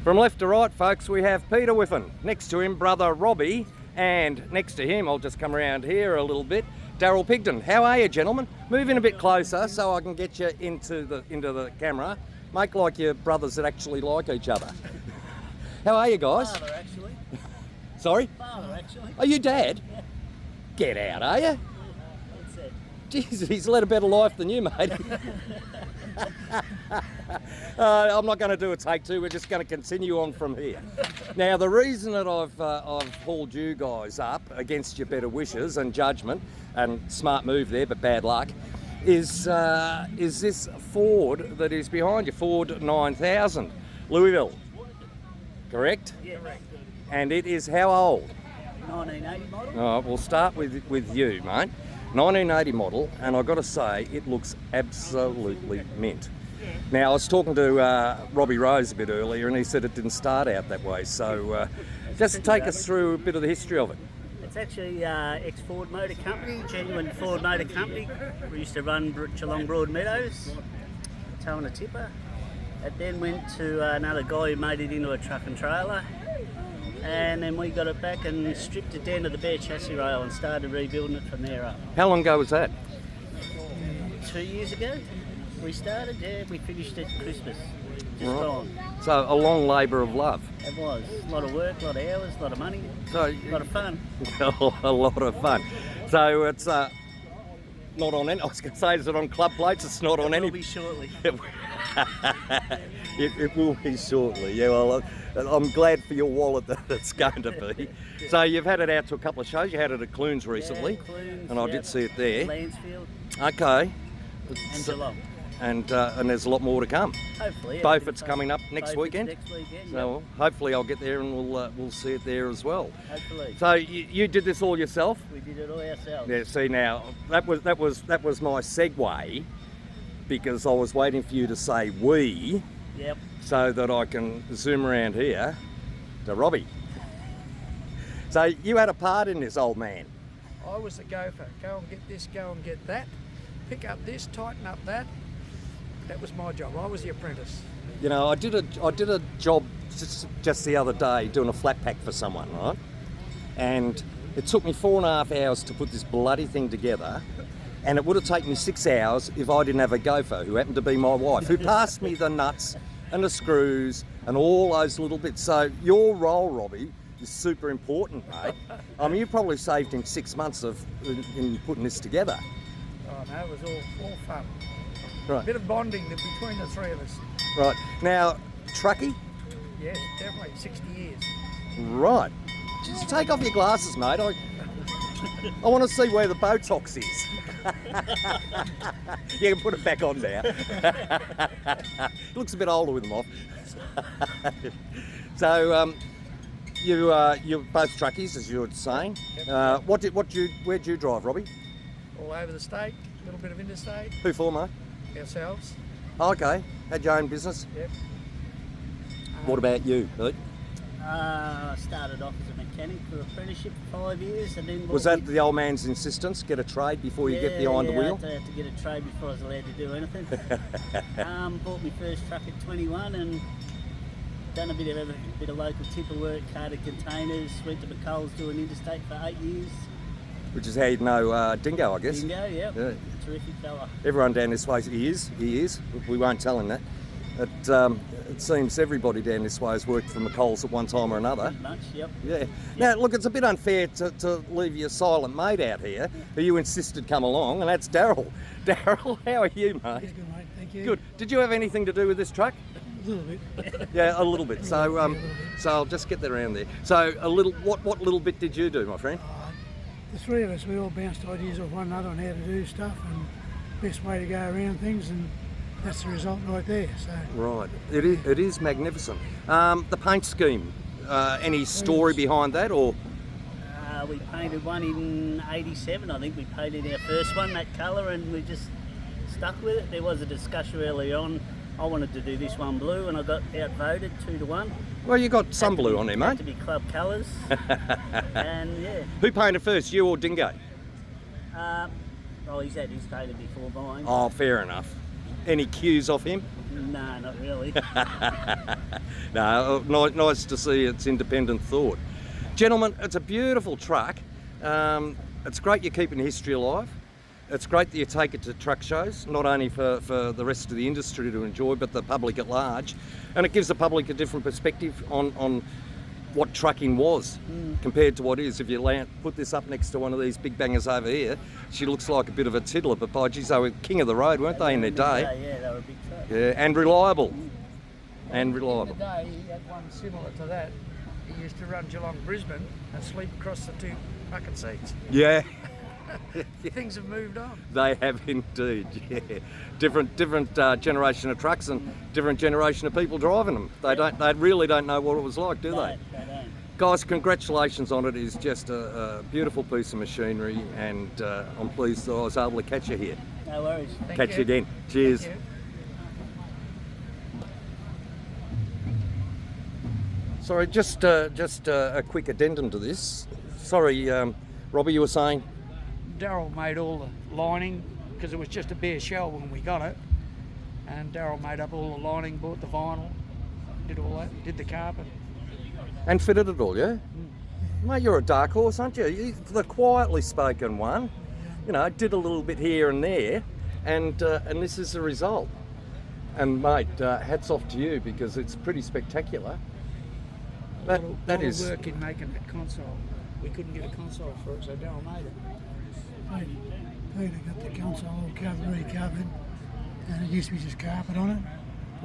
From left to right, folks, we have Peter Wiffen. Next to him, brother Robbie. And next to him, I'll just come around here a little bit, Daryl Pigden. How are you, gentlemen? Move in a bit closer so I can get you into the camera. Make like your brothers that actually like each other. How are you guys? Father, actually. Sorry? Father, actually. Are you dad? Yeah. Get out, are you? What's that? Jesus, he's led a better life than you, mate. I'm not going to do a take two. We're just going to continue on from here. Now, the reason that I've called you guys up against your better wishes and judgment, and smart move there, but bad luck, is this Ford that is behind you, Ford 9000, Louisville. Correct? Yeah. Correct. And it is how old? 1980 model. Oh, we'll start with you, mate. 1980 model, and I've got to say, it looks absolutely mint. Now, I was talking to Robbie Rose a bit earlier, and he said it didn't start out that way. So, just take us through a bit of the history of it. It's actually ex-Ford Motor Company, genuine Ford Motor Company. We used to run Geelong Broadmeadows, towing a tipper. It then went to another guy who made it into a truck and trailer. And then we got it back and stripped it down to the bare chassis rail and started rebuilding it from there up. How long ago was that? 2 years ago we started, yeah, we finished at Christmas, just Right. gone. So, a long labour of love. It was, a lot of work, a lot of hours, a lot of money, So, a lot of fun. a lot of fun. So, it's not on any, I was going to say, is it on club plates? It's not on any. It will be shortly. It will be shortly, yeah. Well, I'm glad for your wallet that it's going to be. So you've had it out to a couple of shows. You had it at Clunes recently, Yeah, Clunes, and I yep. did see it there. Lansfield Okay. and Geelong. And there's a lot more to come. Hopefully. yeah, Beaufort's coming up next Beaufort's weekend. Next weekend, So hopefully I'll get there and we'll see it there as well. hopefully. So you did this all yourself? We did it all ourselves. Yeah. See now that was my segue, because I was waiting for you to say we, Yep. so that I can zoom around here to Robbie. So you had a part in this, old man. I was the gopher. Go and get this, go and get that. Pick up this, tighten up that. That was my job. I was the apprentice. You know, I did a job just the other day doing a flat pack for someone, right? And it took me 4.5 hours to put this bloody thing together. And it would have taken me 6 hours if I didn't have a gopher, who happened to be my wife, who passed me the nuts and the screws and all those little bits. So your role, Robbie, is super important, mate. I mean, you probably saved him 6 months in putting this together. Oh no, it was all fun. Right. Bit of bonding between the three of us. Right. Now, truckie? Yes, definitely. 60 years. Right. Just take off your glasses, mate. I want to see where the Botox is. You can put it back on now. Looks a bit older with them off. So, you're both truckies, as you were saying. Yep. Where'd you drive, Robbie? All over the state. A little bit of interstate. Who for, mate? Ourselves. Okay. Had your own business. Yep. What about you, Pete? I started off as a mechanic for apprenticeship for 5 years, and then Was that the old man's insistence? Get a trade before you get behind the wheel? I had to get a trade before I was allowed to do anything. Bought my first truck at 21 and done a bit of local tipper work, carted containers, went to McColl's doing interstate for 8 years. Which is how you'd know Dingo, I guess. Dingo, yep. Yeah. Terrific fella. Everyone down this way, he is. We won't tell him that. It seems everybody down this way has worked for McColl's at one time or another. Pretty much, yep. Yeah. Now, look, it's a bit unfair to leave your silent mate out here, who you insisted come along, and that's Daryl. Daryl, how are you, mate? Yeah, good mate, thank you. Good. Did you have anything to do with this truck? A little bit. Yeah, a little bit. So, so I'll just get that around there. So, a little. What little bit did you do, my friend? The three of us, we all bounced ideas off one another on how to do stuff and best way to go around things, and that's the result right there. So Right. It is magnificent. The paint scheme. Any story behind that, or? We painted one in 87, I think we painted our first one, that colour, and we just stuck with it. There was a discussion early on. I wanted to do this one blue, and I got outvoted 2-1. Well, you got some blue on there, Had mate. to be club colours. And yeah. Who painted first, you or Dingo? He's had his painted before mine. Oh, fair enough. Any cues off him? No, not really. No, nice to see its independent thought. Gentlemen, it's a beautiful truck. It's great you're keeping history alive. It's great that you take it to truck shows, not only for the rest of the industry to enjoy, but the public at large. And it gives the public a different perspective on what trucking was compared to what is. If you put this up next to one of these big bangers over here, she looks like a bit of a tiddler, but by geez, they were king of the road, weren't they, in their day? Yeah, they were a big truck. Yeah, and reliable. And In reliable. the day, he had one similar to that. He used to run Geelong, Brisbane, and sleep across the two bucket seats. Yeah, Things have moved on. they have indeed. Yeah, different generation of trucks and different generation of people driving them. They really don't know what it was like, do they? They don't. Guys, congratulations on it. It's just a beautiful piece of machinery, and I'm pleased that I was able to catch you here. No worries. Thank Catch you again. Cheers. Thank you. Sorry, just a quick addendum to this. Sorry, Robbie, you were saying? Daryl made all the lining because it was just a bare shell when we got it, and Daryl made up all the lining, bought the vinyl, did all that, did the carpet. And fitted it all, yeah? Mate, you're a dark horse, aren't you? You're the quietly spoken one. You know, did a little bit here and there, and this is the result. And mate, hats off to you because it's pretty spectacular. That lot is. of work in making that console. We couldn't get a console for it, so Daryl made it. Peter got the console all recovered, and it used to be just carpet on it.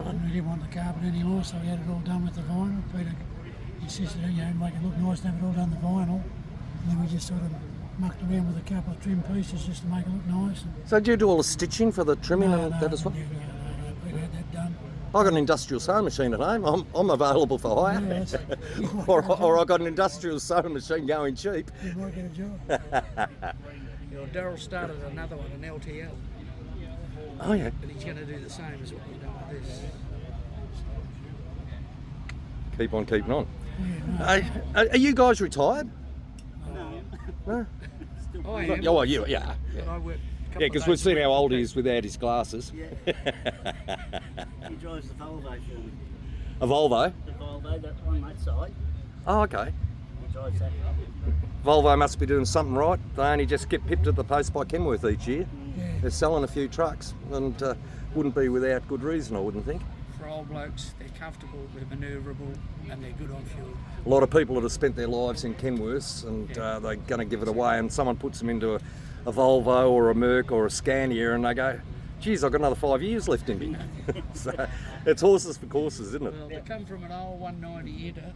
I didn't really want the carpet anymore, so we had it all done with the vinyl. Peter insisted, make it look nice and have it all done the vinyl. And then we just sort of mucked around with a couple of trim pieces just to make it look nice. So do you do all the stitching for the trimming and that as well? No, Peter had that done. I got an industrial sewing machine at home. I'm available for hire. Yeah, that's, or I got an industrial sewing machine going cheap. you might get a job. Daryl started another one, an LTL, Oh yeah. but he's going to do the same as what we've done with this. Keep on keeping on. Yeah, no. Are you guys retired? No. I am, Oh, well, yeah. but I work a couple Yeah, of because days we've seen a how week. old he is without his glasses. Yeah. He drives the Volvo for me. A Volvo? The Volvo, that on that side. Oh, okay. He drives that. Volvo must be doing something right. They only just get pipped at the post by Kenworth each year. Yeah. They're selling a few trucks and wouldn't be without good reason, I wouldn't think. For old blokes, they're comfortable, they're manoeuvrable, and they're good on fuel. A lot of people that have spent their lives in Kenworths and they're going to give it away, and someone puts them into a Volvo or a Merc or a Scania and they go, geez, I've got another 5 years left in me. So it's horses for courses, isn't it? Well, they come from an old 190 Eder,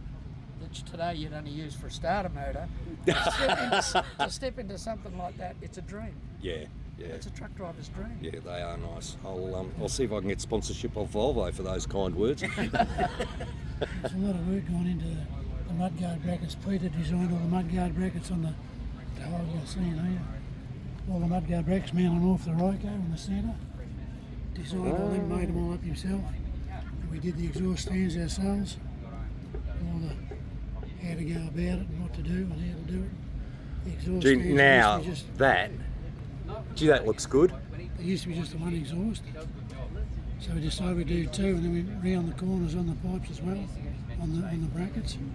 which today you'd only use for a starter motor. To step into something like that, it's a dream. Yeah. It's a truck driver's dream. Yeah, they are nice. I'll see if I can get sponsorship of Volvo for those kind words. There's a lot of work gone into the mudguard brackets. Peter designed all the mudguard brackets on the whole you'll see here. All the mudguard brackets mounted off the Ryco in the centre. Designed all them, made them all up himself. And we did the exhaust stands ourselves. All the how to go about it and what to do and how to do it. The exhaust Gee, stands now used to be just, that looks good. there used to be just the one exhaust. So we decided we'd do two, and then we round the corners on the pipes as well, on the brackets. And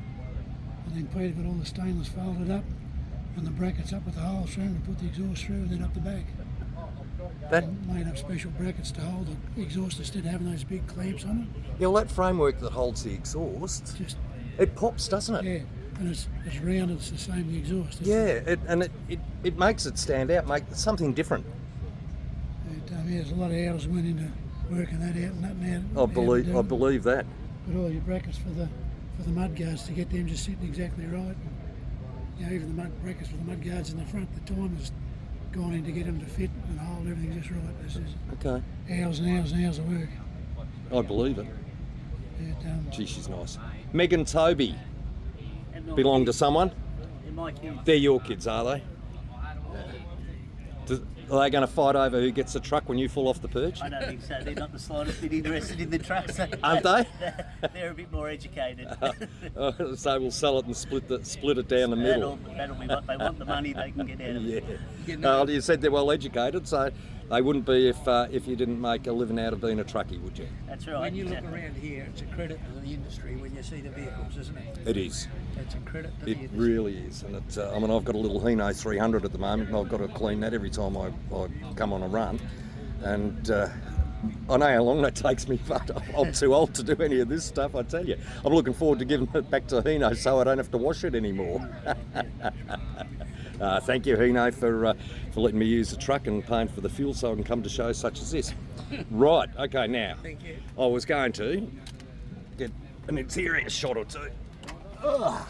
then Peter got all the stainless folded up, and the brackets up with the holes through, and we put the exhaust through, and then up the back. That And made up special brackets to hold the exhaust instead of having those big clamps on yeah, well, that framework that holds the exhaust, it. Just it pops, doesn't it? yeah, and it's rounded. It's the same the exhaust. It makes it stand out, make something different. Yeah, there's a lot of hours went into working that out and nutting out. I believe that. But all your brackets for the mud guards to get them just sitting exactly right. And, even the mud brackets for the mud guards in the front, the time has gone in to get them to fit and hold everything just right. This is Okay. hours and hours and hours of work. I believe it. It, Gee, she's nice. Meg and Toby And my belong to kids. someone? They're my kids. They're your kids, are they? Are they going to fight over who gets the truck when you fall off the perch? I don't think so. They're not the slightest bit interested in the truck. So Aren't they? They're a bit more educated. So we'll sell it and split it down the middle. That'll be what they want. The money they can get out of it. Yeah. You said they're well educated, so they wouldn't be if you didn't make a living out of being a truckie, would you? That's right. When you look around here, it's a credit to the industry when you see the vehicles, isn't it? It is. It's a credit to the It industry. really is, and it's. I mean, I've got a little Hino 300 at the moment, and I've got to clean that every time I come on a run, and I know how long that takes me, but I'm too old to do any of this stuff. I tell you, I'm looking forward to giving it back to Hino so I don't have to wash it anymore. Thank you, Hino, for letting me use the truck and paying for the fuel so I can come to shows such as this. Right, okay, now Thank you. I was going to get an interior shot or two. Ugh.